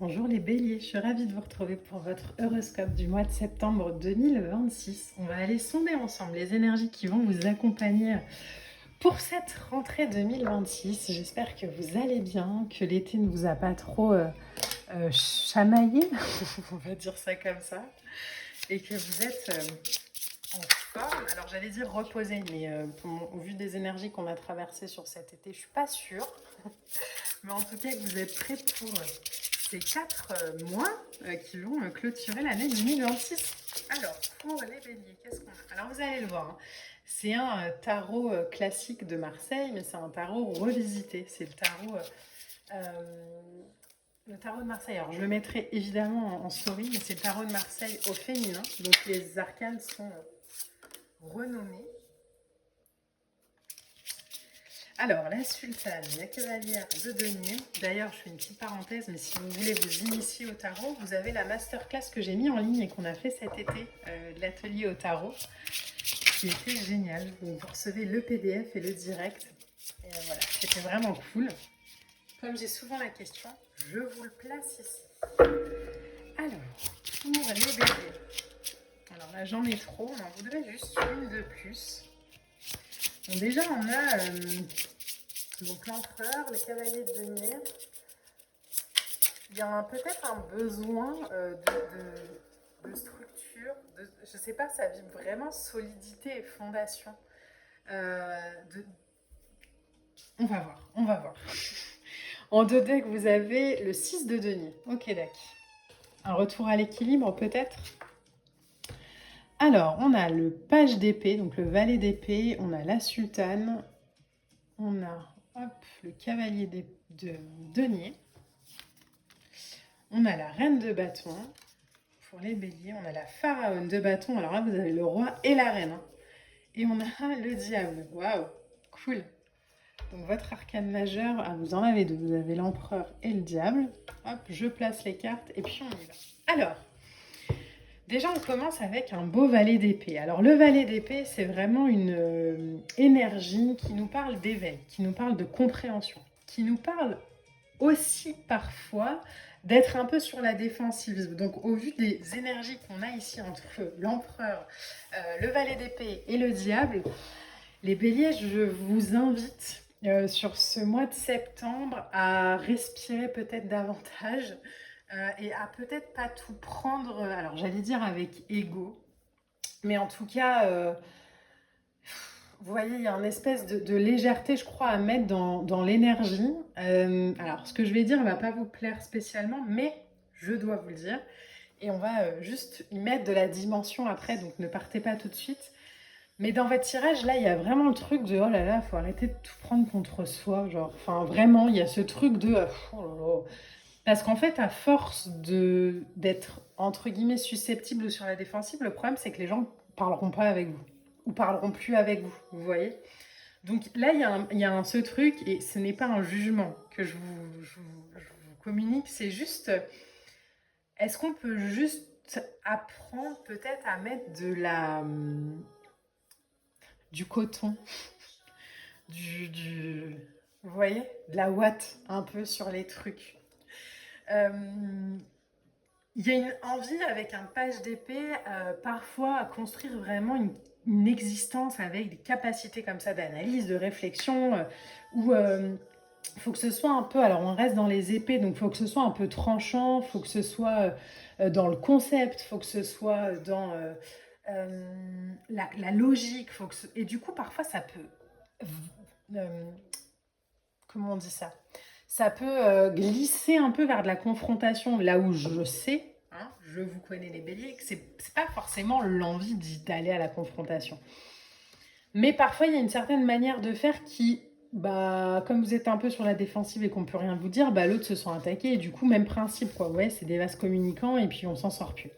Bonjour les béliers, je suis ravie de vous retrouver pour votre horoscope du mois de septembre 2026. On va aller sonder ensemble les énergies qui vont vous accompagner pour cette rentrée 2026. J'espère que vous allez bien, que l'été ne vous a pas trop chamaillé, on va dire ça comme ça, et que vous êtes en forme. Alors j'allais dire reposé, mais au vu des énergies qu'on a traversées sur cet été, je suis pas sûre. Mais en tout cas, que vous êtes prêts pour ces 4 mois qui vont clôturer l'année 2026. Alors, pour les béliers, qu'est-ce qu'on a? Alors, vous allez le voir, hein. C'est un tarot classique de Marseille, mais c'est un tarot revisité. C'est le tarot de Marseille. Alors, je le mettrai évidemment en story, mais c'est le tarot de Marseille au féminin. Donc, les arcanes sont renommés. Alors, la sultane, la cavalière de denier. D'ailleurs, je fais une petite parenthèse, mais si vous voulez vous initier au tarot, vous avez la masterclass que j'ai mis en ligne et qu'on a fait cet été, de l'atelier au tarot, qui était génial. Donc, vous recevez le PDF et le direct. Et voilà, c'était vraiment cool. Comme j'ai souvent la question, je vous le place ici. Alors, pour les béliers. Alors là, j'en ai trop, on en voudrait juste une de plus. Bon, déjà, on a donc l'empereur, le cavalier de denier. Il y a peut-être un besoin de structure, je ne sais pas, ça vibre vraiment solidité et fondation. On va voir, on va voir. En deux decks, vous avez le 6 de denier. Ok, d'accord. Un retour à l'équilibre peut-être. Alors, on a le page d'épée, donc le valet d'épée, on a la sultane, on a le cavalier de denier, on a la reine de bâton. Pour les béliers, on a la pharaone de bâton. Alors là, vous avez le roi et la reine, hein. Et on a le diable. Waouh, cool. Donc votre arcane majeur, vous en avez deux. Vous avez l'empereur et le diable. Hop, je place les cartes et puis on y va. Alors, déjà, on commence avec un beau valet d'épée. Alors, le valet d'épée, c'est vraiment une énergie qui nous parle d'éveil, qui nous parle de compréhension, qui nous parle aussi parfois d'être un peu sur la défensive. Donc, au vu des énergies qu'on a ici entre l'empereur, le valet d'épée et le diable, les béliers, je vous invite sur ce mois de septembre à respirer peut-être davantage et à peut-être pas tout prendre, alors j'allais dire avec ego, mais en tout cas, vous voyez, il y a une espèce de légèreté, je crois, à mettre dans l'énergie. Alors, ce que je vais dire ne va pas vous plaire spécialement, mais je dois vous le dire. Et on va juste y mettre de la dimension après, donc ne partez pas tout de suite. Mais dans votre tirage, là, il y a vraiment le truc de oh là là, faut arrêter de tout prendre contre soi. Genre, enfin, vraiment, il y a ce truc de oh là là. Parce qu'en fait, à force d'être entre guillemets susceptible ou sur la défensive, le problème, c'est que les gens parleront pas avec vous ou parleront plus avec vous. Vous voyez? Donc là, il y a ce truc, et ce n'est pas un jugement que je vous communique, c'est juste, est-ce qu'on peut juste apprendre peut-être à mettre du coton, vous voyez, de la ouate un peu sur les trucs. Il y a une envie avec un page d'épée parfois à construire vraiment une existence avec des capacités comme ça d'analyse, de réflexion, où il faut que ce soit un peu, alors on reste dans les épées, donc il faut que ce soit un peu tranchant, il faut que ce soit dans le concept, il faut que ce soit dans la logique, et du coup parfois ça peut, comment on dit ça? Ça peut glisser un peu vers de la confrontation, là où je sais, hein, je vous connais les béliers, que c'est pas forcément l'envie d'aller à la confrontation. Mais parfois, il y a une certaine manière de faire qui, bah, comme vous êtes un peu sur la défensive et qu'on peut rien vous dire, bah, l'autre se sent attaqué. Et du coup, même principe, quoi. Ouais, c'est des vases communicants et puis on s'en sort plus.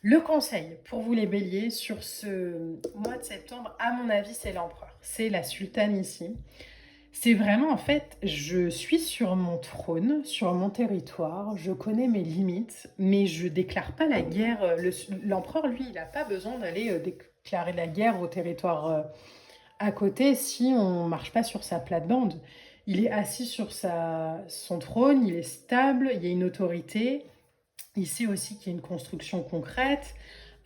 Le conseil pour vous les béliers sur ce mois de septembre, à mon avis, c'est l'empereur. C'est la sultane ici. C'est vraiment, en fait, je suis sur mon trône, sur mon territoire, je connais mes limites, mais je déclare pas la guerre. L'empereur, lui, il n'a pas besoin d'aller déclarer la guerre au territoire à côté si on marche pas sur sa plate-bande. Il est assis sur son trône, il est stable, il y a une autorité. Il sait aussi qu'il y a une construction concrète.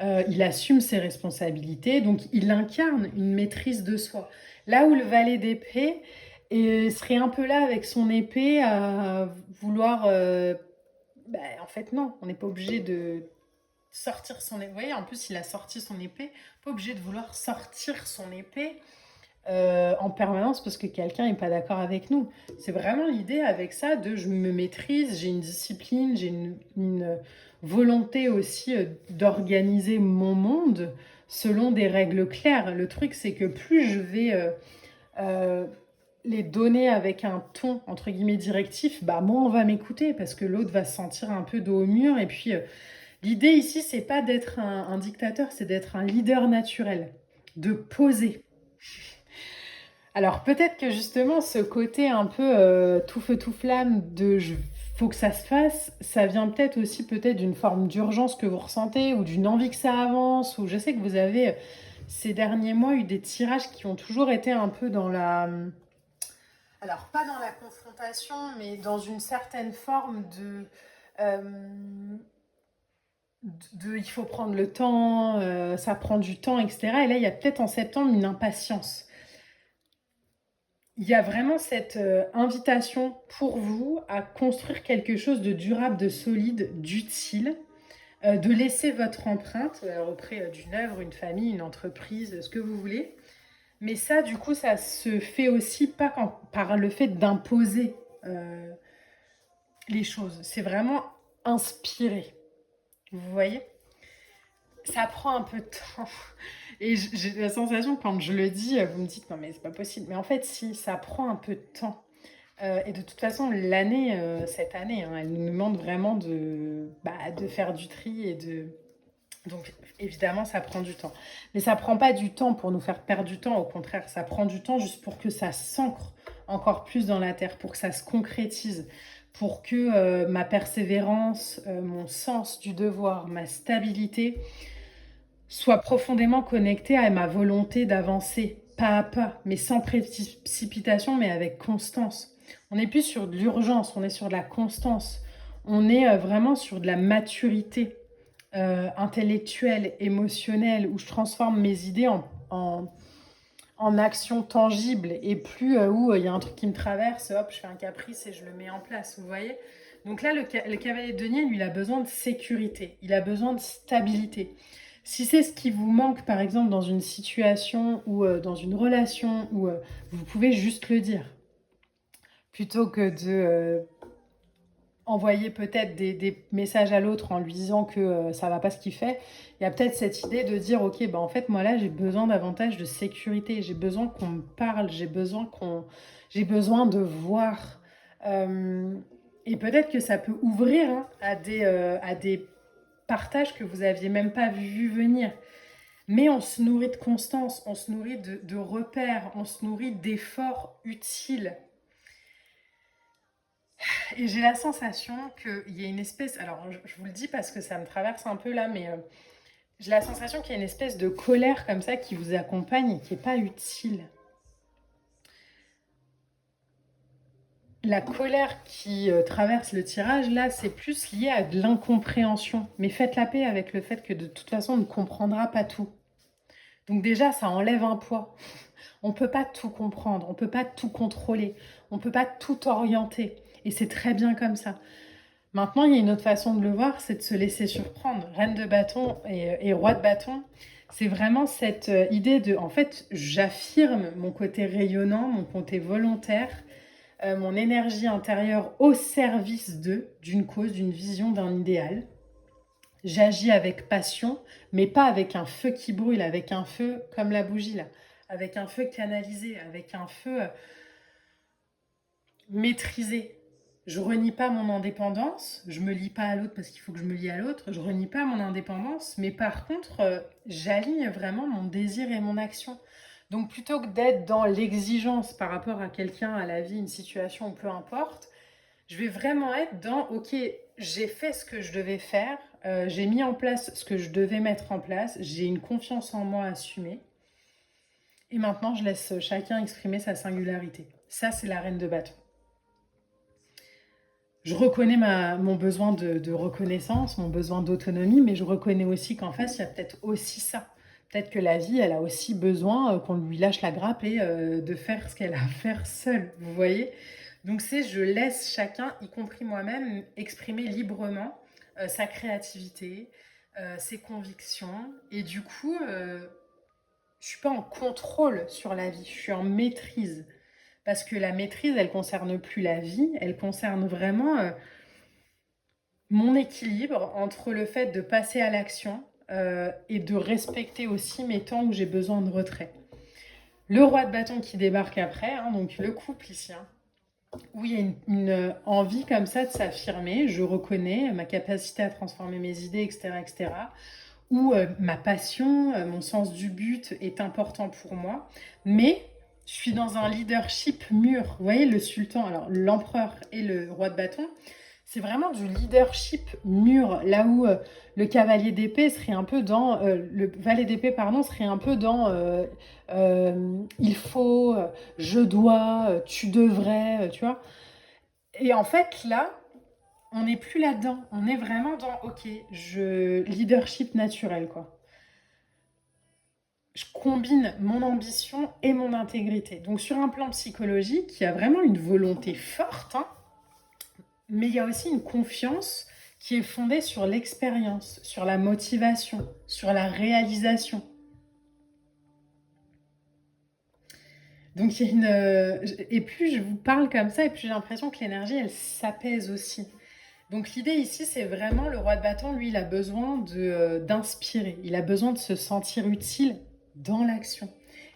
Il assume ses responsabilités, donc il incarne une maîtrise de soi. Là où le valet d'épée serait un peu là avec son épée à vouloir... en fait, non, on n'est pas obligé de sortir son épée. Vous voyez, en plus, il a sorti son épée. Pas obligé de vouloir sortir son épée en permanence parce que quelqu'un n'est pas d'accord avec nous. C'est vraiment l'idée avec ça de je me maîtrise, j'ai une discipline, j'ai une volonté aussi d'organiser mon monde selon des règles claires. Le truc, c'est que plus je vais euh, les donner avec un ton, entre guillemets, directif, bah moins on va m'écouter parce que l'autre va se sentir un peu dos au mur. Et puis, l'idée ici, c'est pas d'être un dictateur, c'est d'être un leader naturel, de poser. Alors peut-être que justement ce côté un peu tout feu tout flamme de faut que ça se fasse, ça vient peut-être aussi peut-être d'une forme d'urgence que vous ressentez ou d'une envie que ça avance ou je sais que vous avez ces derniers mois eu des tirages qui ont toujours été un peu dans alors pas dans la confrontation mais dans une certaine forme euh, il faut prendre le temps, ça prend du temps, etc. Et là il y a peut-être en septembre une impatience. Il y a vraiment cette invitation pour vous à construire quelque chose de durable, de solide, d'utile, de laisser votre empreinte auprès d'une œuvre, une famille, une entreprise, ce que vous voulez. Mais ça, du coup, ça se fait aussi pas par le fait d'imposer euh, les choses. C'est vraiment inspiré. Vous voyez? Ça prend un peu de temps. Et j'ai la sensation, quand je le dis, vous me dites, non mais c'est pas possible. Mais en fait, si, ça prend un peu de temps. Et de toute façon, cette année, hein, elle nous demande vraiment de faire du tri et de... Donc évidemment, ça prend du temps. Mais ça prend pas du temps pour nous faire perdre du temps. Au contraire, ça prend du temps juste pour que ça s'ancre encore plus dans la terre, pour que ça se concrétise, pour que ma persévérance, mon sens du devoir, ma stabilité soit profondément connectée à ma volonté d'avancer pas à pas, mais sans précipitation, mais avec constance. On n'est plus sur de l'urgence, on est sur de la constance. On est vraiment sur de la maturité intellectuelle, émotionnelle, où je transforme mes idées en actions tangibles et plus où il y a un truc qui me traverse, hop, je fais un caprice et je le mets en place, vous voyez. Donc là, le cavalier de denier, lui, il a besoin de sécurité, il a besoin de stabilité. Si c'est ce qui vous manque, par exemple, dans une situation ou dans une relation où vous pouvez juste le dire, plutôt que de envoyer peut-être des messages à l'autre en lui disant que ça va pas ce qu'il fait, il y a peut-être cette idée de dire ok, bah en fait moi là j'ai besoin davantage de sécurité, j'ai besoin qu'on me parle, j'ai besoin de voir. Euh, et peut-être que ça peut ouvrir hein, à des partages que vous aviez même pas vu venir. Mais on se nourrit de constance, on se nourrit de repères, on se nourrit d'efforts utiles. Et j'ai la sensation qu'il y a une espèce, alors je vous le dis parce que ça me traverse un peu là, mais j'ai la sensation qu'il y a une espèce de colère comme ça qui vous accompagne et qui n'est pas utile. La colère qui traverse le tirage, là, c'est plus lié à de l'incompréhension. Mais faites la paix avec le fait que de toute façon, on ne comprendra pas tout. Donc déjà, ça enlève un poids. On ne peut pas tout comprendre, on ne peut pas tout contrôler, on ne peut pas tout orienter. Et c'est très bien comme ça. Maintenant, il y a une autre façon de le voir, c'est de se laisser surprendre. Reine de bâton et roi de bâton, c'est vraiment cette idée de, en fait, j'affirme mon côté rayonnant, mon côté volontaire, mon énergie intérieure au service d'une cause, d'une vision, d'un idéal. J'agis avec passion, mais pas avec un feu qui brûle, avec un feu comme la bougie là, avec un feu canalisé, avec un feu maîtrisé. Je renie pas mon indépendance, je me lie pas à l'autre parce qu'il faut que je me lie à l'autre, je renie pas mon indépendance, mais par contre, j'aligne vraiment mon désir et mon action. Donc plutôt que d'être dans l'exigence par rapport à quelqu'un, à la vie, une situation ou peu importe, je vais vraiment être dans, ok, j'ai fait ce que je devais faire, j'ai mis en place ce que je devais mettre en place, j'ai une confiance en moi assumée, et maintenant je laisse chacun exprimer sa singularité. Ça, c'est la reine de bâton. Je reconnais mon besoin de reconnaissance, mon besoin d'autonomie, mais je reconnais aussi qu'en face, il y a peut-être aussi ça. Peut-être que la vie, elle a aussi besoin qu'on lui lâche la grappe et de faire ce qu'elle a à faire seule, vous voyez. Donc c'est, je laisse chacun, y compris moi-même, exprimer librement sa créativité, ses convictions. Et du coup, je suis pas en contrôle sur la vie, je suis en maîtrise. Parce que la maîtrise, elle concerne plus la vie, elle concerne vraiment mon équilibre entre le fait de passer à l'action et de respecter aussi mes temps où j'ai besoin de retrait. Le roi de bâton qui débarque après, hein, donc le couple ici, hein, où il y a une envie comme ça de s'affirmer, je reconnais ma capacité à transformer mes idées, etc., etc., où ma passion, mon sens du but est important pour moi, mais je suis dans un leadership mûr. Vous voyez, le sultan, alors l'empereur et le roi de bâton, c'est vraiment du leadership mûr, là où le cavalier d'épée serait un peu dans, le valet d'épée, pardon, serait un peu dans il faut, je dois, tu devrais, tu vois. Et en fait, là, on n'est plus là-dedans. On est vraiment dans, ok, leadership naturel, quoi. Je combine mon ambition et mon intégrité. Donc, sur un plan psychologique, il y a vraiment une volonté forte, hein, mais il y a aussi une confiance qui est fondée sur l'expérience, sur la motivation, sur la réalisation. Donc, il y a et plus je vous parle comme ça, et plus j'ai l'impression que l'énergie, elle s'apaise aussi. Donc l'idée ici, c'est vraiment le roi de bâton, lui, il a besoin d'inspirer, il a besoin de se sentir utile dans l'action.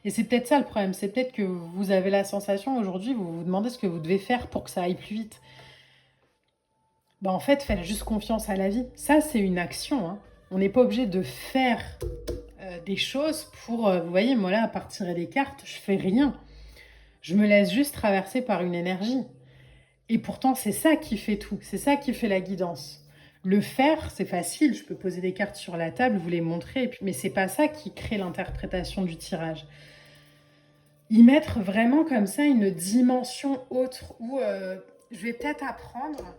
Et c'est peut-être ça le problème, c'est peut-être que vous avez la sensation aujourd'hui, vous vous demandez ce que vous devez faire pour que ça aille plus vite. Bah en fait, faites juste confiance à la vie. Ça, c'est une action, hein. On n'est pas obligé de faire des choses pour... vous voyez, moi là, à partir des cartes, je fais rien. Je me laisse juste traverser par une énergie. Et pourtant, c'est ça qui fait tout, c'est ça qui fait la guidance. Le faire, c'est facile, je peux poser des cartes sur la table, vous les montrer, mais c'est pas ça qui crée l'interprétation du tirage. Y mettre vraiment comme ça une dimension autre où je vais peut-être apprendre,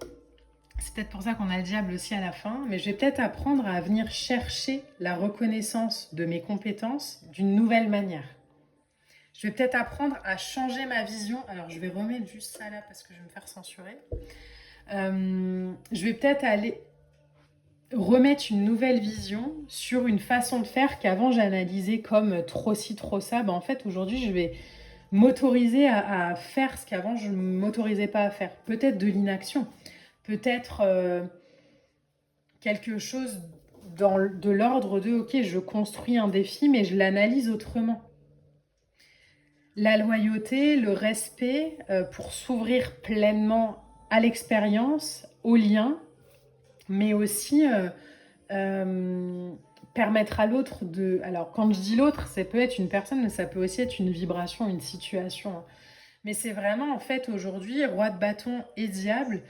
c'est peut-être pour ça qu'on a le diable aussi à la fin, mais je vais peut-être apprendre à venir chercher la reconnaissance de mes compétences d'une nouvelle manière. Je vais peut-être apprendre à changer ma vision. Alors, je vais remettre juste ça là parce que je vais me faire censurer. Je vais peut-être aller remettre une nouvelle vision sur une façon de faire qu'avant j'analysais comme trop ci, trop ça. Ben, en fait, aujourd'hui, je vais m'autoriser à faire ce qu'avant je ne m'autorisais pas à faire. Peut-être de l'inaction, peut-être quelque chose de l'ordre de ok, je construis un défi, mais je l'analyse autrement. La loyauté, le respect pour s'ouvrir pleinement à l'expérience, au lien, mais aussi permettre à l'autre de... Alors, quand je dis l'autre, ça peut être une personne, mais ça peut aussi être une vibration, une situation. Mais c'est vraiment, en fait, aujourd'hui, roi de bâton et diable,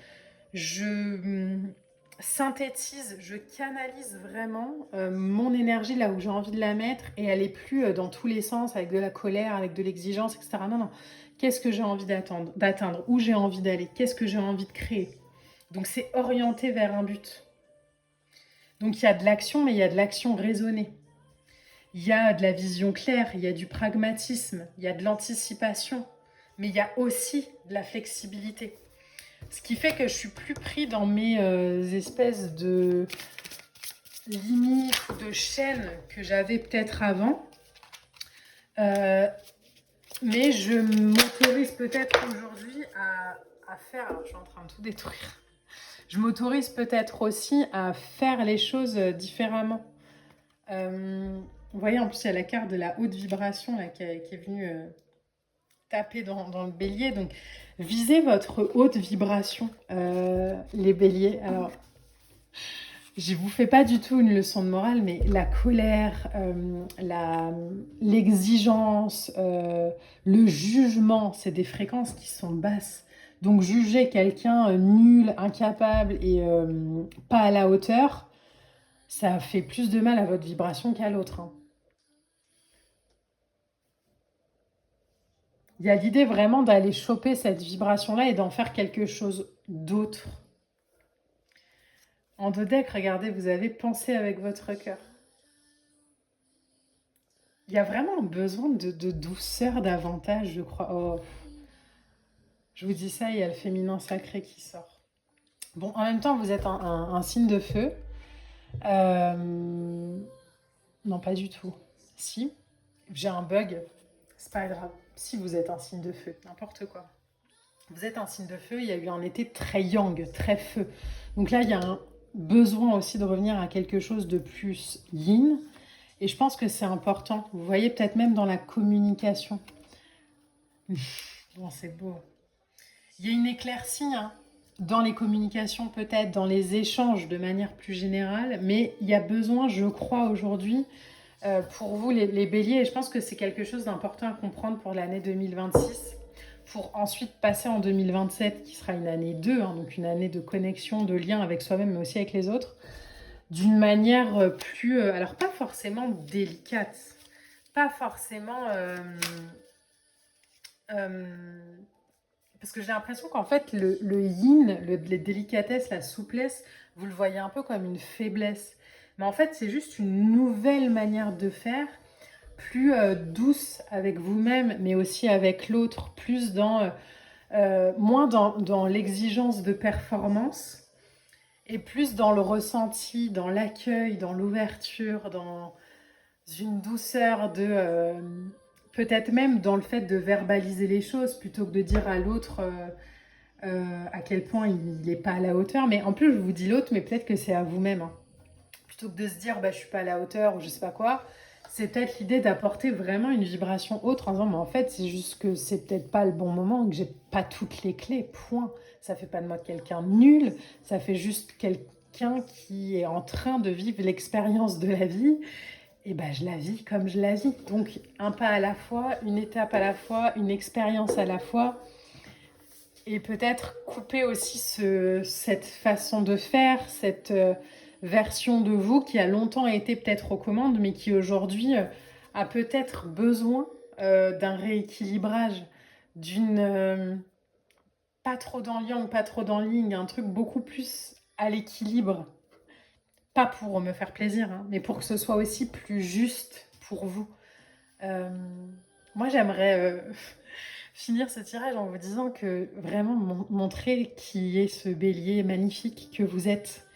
je synthétise, je canalise vraiment mon énergie là où j'ai envie de la mettre et elle est plus dans tous les sens avec de la colère, avec de l'exigence, etc. Non, non. Qu'est-ce que j'ai envie d'atteindre? Où j'ai envie d'aller? Qu'est-ce que j'ai envie de créer? Donc c'est orienté vers un but. Donc il y a de l'action, mais il y a de l'action raisonnée. Il y a de la vision claire, il y a du pragmatisme, il y a de l'anticipation, mais il y a aussi de la flexibilité. Ce qui fait que je suis plus pris dans mes espèces de limites ou de chaînes que j'avais peut-être avant. Mais je m'autorise peut-être aujourd'hui à faire... Alors, je suis en train de tout détruire. Je m'autorise peut-être aussi à faire les choses différemment. Vous voyez, en plus, il y a la carte de la haute vibration là, qui est venue taper dans le bélier. Donc, visez votre haute vibration, les béliers. Alors, je vous fais pas du tout une leçon de morale, mais la colère, l'exigence, le jugement, c'est des fréquences qui sont basses. Donc, juger quelqu'un nul, incapable et pas à la hauteur, ça fait plus de mal à votre vibration qu'à l'autre, hein. Il y a l'idée vraiment d'aller choper cette vibration-là et d'en faire quelque chose d'autre. En dos deck, regardez, vous avez pensé avec votre cœur. Il y a vraiment un besoin de douceur davantage, je crois. Oh, je vous dis ça, il y a le féminin sacré qui sort. Bon, en même temps, vous êtes un signe de feu. Non, pas du tout. Si, j'ai un bug, c'est pas grave. Si vous êtes un signe de feu, n'importe quoi. Vous êtes un signe de feu, il y a eu un été très yang, très feu. Donc là, il y a un besoin aussi de revenir à quelque chose de plus yin. Et je pense que c'est important. Vous voyez peut-être même dans la communication. Bon, c'est beau. Il y a une éclaircie, hein, dans les communications peut-être, dans les échanges de manière plus générale. Mais il y a besoin, je crois, aujourd'hui, pour vous, les béliers, et je pense que c'est quelque chose d'important à comprendre pour l'année 2026, pour ensuite passer en 2027, qui sera une année 2, hein, donc une année de connexion, de lien avec soi-même, mais aussi avec les autres, d'une manière plus, alors pas forcément délicate, pas forcément... parce que j'ai l'impression qu'en fait, le yin, les délicatesses, la souplesse, vous le voyez un peu comme une faiblesse. Mais en fait, c'est juste une nouvelle manière de faire, plus douce avec vous-même, mais aussi avec l'autre, plus dans, moins dans l'exigence de performance, et plus dans le ressenti, dans l'accueil, dans l'ouverture, dans une douceur de... peut-être même dans le fait de verbaliser les choses, plutôt que de dire à l'autre à quel point il n'est pas à la hauteur. Mais en plus, je vous dis l'autre, mais peut-être que c'est à vous-même, hein. Plutôt que de se dire, bah, je suis pas à la hauteur ou je sais pas quoi, c'est peut-être l'idée d'apporter vraiment une vibration autre en disant, mais en fait, c'est juste que c'est peut-être pas le bon moment, que j'ai pas toutes les clés, point. Ça fait pas de moi quelqu'un de nul, ça fait juste quelqu'un qui est en train de vivre l'expérience de la vie, et ben je la vis comme je la vis. Donc, un pas à la fois, une étape à la fois, une expérience à la fois, et peut-être couper aussi cette façon de faire, cette version de vous qui a longtemps été peut-être aux commandes, mais qui aujourd'hui a peut-être besoin d'un rééquilibrage, d'une pas trop dans le yang, pas trop dans le yin, un truc beaucoup plus à l'équilibre. Pas pour me faire plaisir, hein, mais pour que ce soit aussi plus juste pour vous. Euh, Moi, j'aimerais finir ce tirage en vous disant que vraiment montrer qui est ce bélier magnifique que vous êtes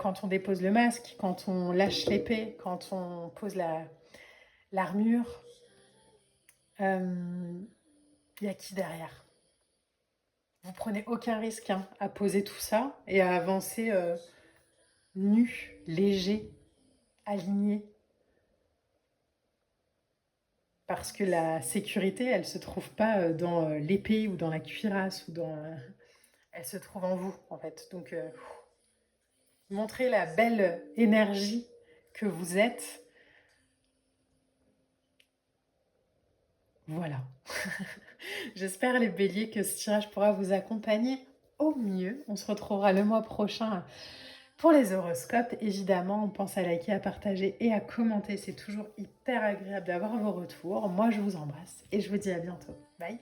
quand on dépose le masque, quand on lâche l'épée, quand on pose l'armure. Il y a qui derrière? Vous prenez aucun risque, hein, à poser tout ça et à avancer nu, léger, aligné. Parce que la sécurité, elle ne se trouve pas dans l'épée ou dans la cuirasse ou dans... elle se trouve en vous, en fait. Donc, montrez la belle énergie que vous êtes. Voilà. J'espère, les béliers, que ce tirage pourra vous accompagner au mieux. On se retrouvera le mois prochain pour les horoscopes. Évidemment, on pense à liker, à partager et à commenter. C'est toujours hyper agréable d'avoir vos retours. Moi, je vous embrasse et je vous dis à bientôt. Bye!